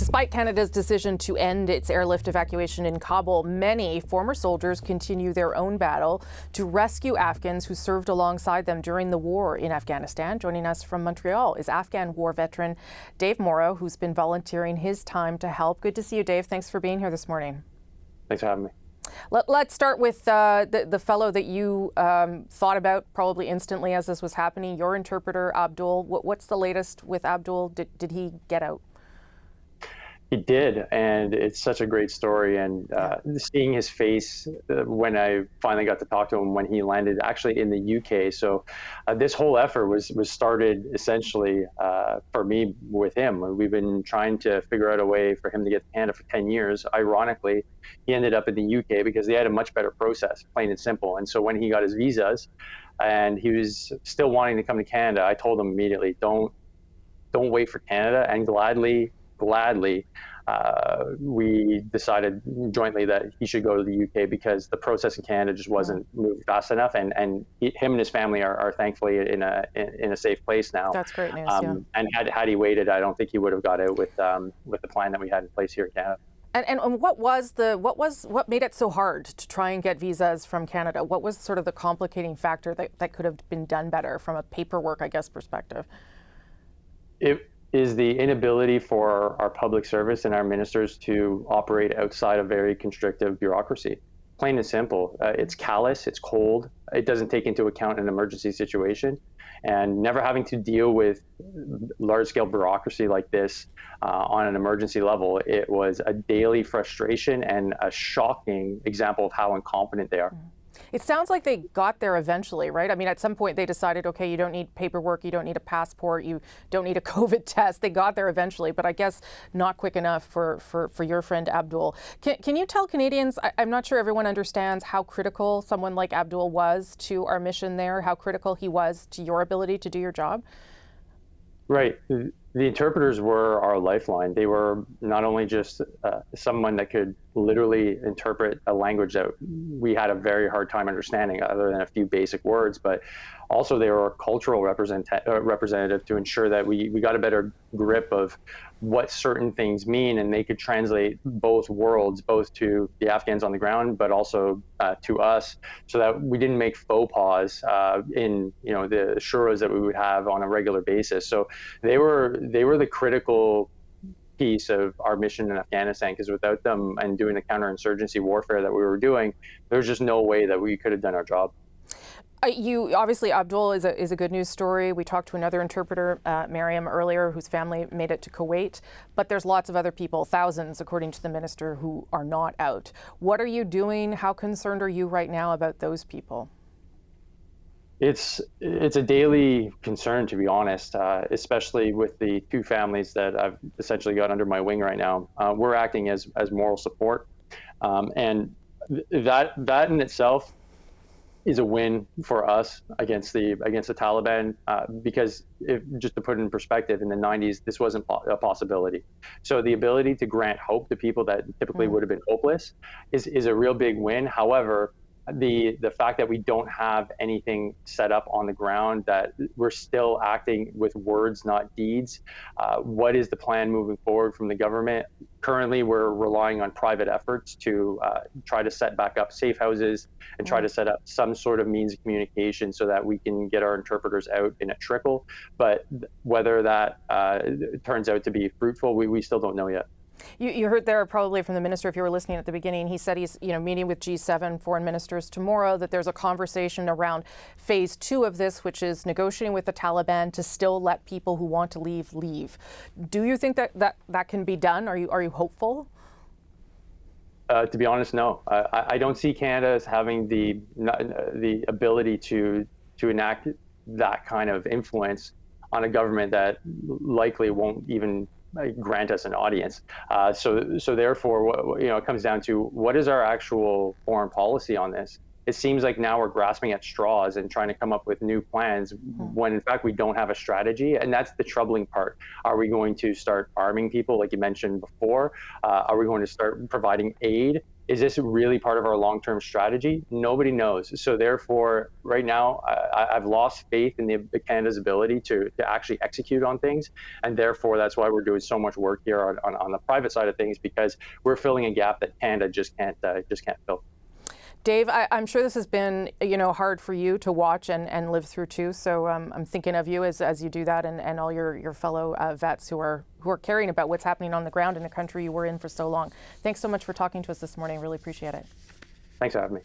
Despite Canada's decision to end its airlift evacuation in Kabul, many former soldiers continue their own battle to rescue Afghans who served alongside them during the war in Afghanistan. Joining us from Montreal is Afghan war veteran Dave Morrow, who's been volunteering his time to help. Good to see you, Dave. Thanks for being here this morning. Thanks for having me. Let's start with the fellow that you thought about probably instantly as this was happening, your interpreter, Abdul. What's the latest with Abdul? Did he get out? He did, and it's such a great story. And seeing his face when I finally got to talk to him when he landed, actually in the UK. So this whole effort was started essentially for me with him. We've been trying to figure out a way for him to get to Canada for 10 years. Ironically, he ended up in the UK because they had a much better process, plain and simple. And so when he got his visas, and he was still wanting to come to Canada, I told him immediately, don't wait for Canada, and gladly, we decided jointly that he should go to the UK because the process in Canada just wasn't moved fast enough, and him and his family are thankfully in a safe place now. That's great news. And had he waited, I don't think he would have got out with the plan that we had in place here in Canada. And what made it so hard to try and get visas from Canada? What was sort of the complicating factor that could have been done better from a paperwork, I guess, perspective? It is the inability for our public service and our ministers to operate outside of very constrictive bureaucracy. Plain and simple. It's callous, it's cold, it doesn't take into account an emergency situation. And never having to deal with large-scale bureaucracy like this on an emergency level, it was a daily frustration and a shocking example of how incompetent they are. It sounds like they got there eventually, right? I mean, at some point they decided, okay, you don't need paperwork, you don't need a passport, you don't need a COVID test. They got there eventually, but I guess not quick enough for your friend Abdul. Can you tell Canadians, I'm not sure everyone understands how critical someone like Abdul was to our mission there, how critical he was to your ability to do your job? Right. The interpreters were our lifeline. They were not only just someone that could literally interpret a language that we had a very hard time understanding other than a few basic words, but also they were a cultural representative to ensure that we got a better grip of what certain things mean, and they could translate both worlds, both to the Afghans on the ground, but also to us, so that we didn't make faux pas in the shuras that we would have on a regular basis. So they were the critical piece of our mission in Afghanistan, because without them and doing the counterinsurgency warfare that we were doing, there's just no way that we could have done our job. Obviously, Abdul is a good news story. We talked to another interpreter, Mariam, earlier, whose family made it to Kuwait. But there's lots of other people, thousands, according to the minister, who are not out. What are you doing? How concerned are you right now about those people? It's a daily concern, to be honest, especially with the two families that I've essentially got under my wing right now. We're acting as moral support, and that in itself is a win for us against the Taliban, because just to put it in perspective, in the 90s, this wasn't a possibility. So the ability to grant hope to people that typically would have been hopeless is a real big win. However, the fact that we don't have anything set up on the ground, that we're still acting with words, not deeds. What is the plan moving forward from the government? Currently, we're relying on private efforts to try to set back up safe houses and try to set up some sort of means of communication so that we can get our interpreters out in a trickle. But whether that turns out to be fruitful, we still don't know yet. You heard there probably from the minister, if you were listening at the beginning, he said he's meeting with G7 foreign ministers tomorrow, that there's a conversation around phase 2 of this, which is negotiating with the Taliban to still let people who want to leave. Do you think that can be done? Are you hopeful? To be honest, no. I don't see Canada as having the ability to enact that kind of influence on a government that likely won't even grant us an audience. So therefore, it comes down to, what is our actual foreign policy on this? It seems like now we're grasping at straws and trying to come up with new plans when in fact we don't have a strategy. And that's the troubling part. Are we going to start arming people like you mentioned before? Are we going to start providing aid? is this really part of our long-term strategy? Nobody knows. So therefore, right now, I've lost faith in the Canada's ability to actually execute on things. And therefore, that's why we're doing so much work here on the private side of things, because we're filling a gap that Canada just can't fill. Dave, I'm sure this has been, hard for you to watch and live through too. So I'm thinking of you as you do that, and all your fellow vets who are caring about what's happening on the ground in a country you were in for so long. Thanks so much for talking to us this morning. Really appreciate it. Thanks for having me.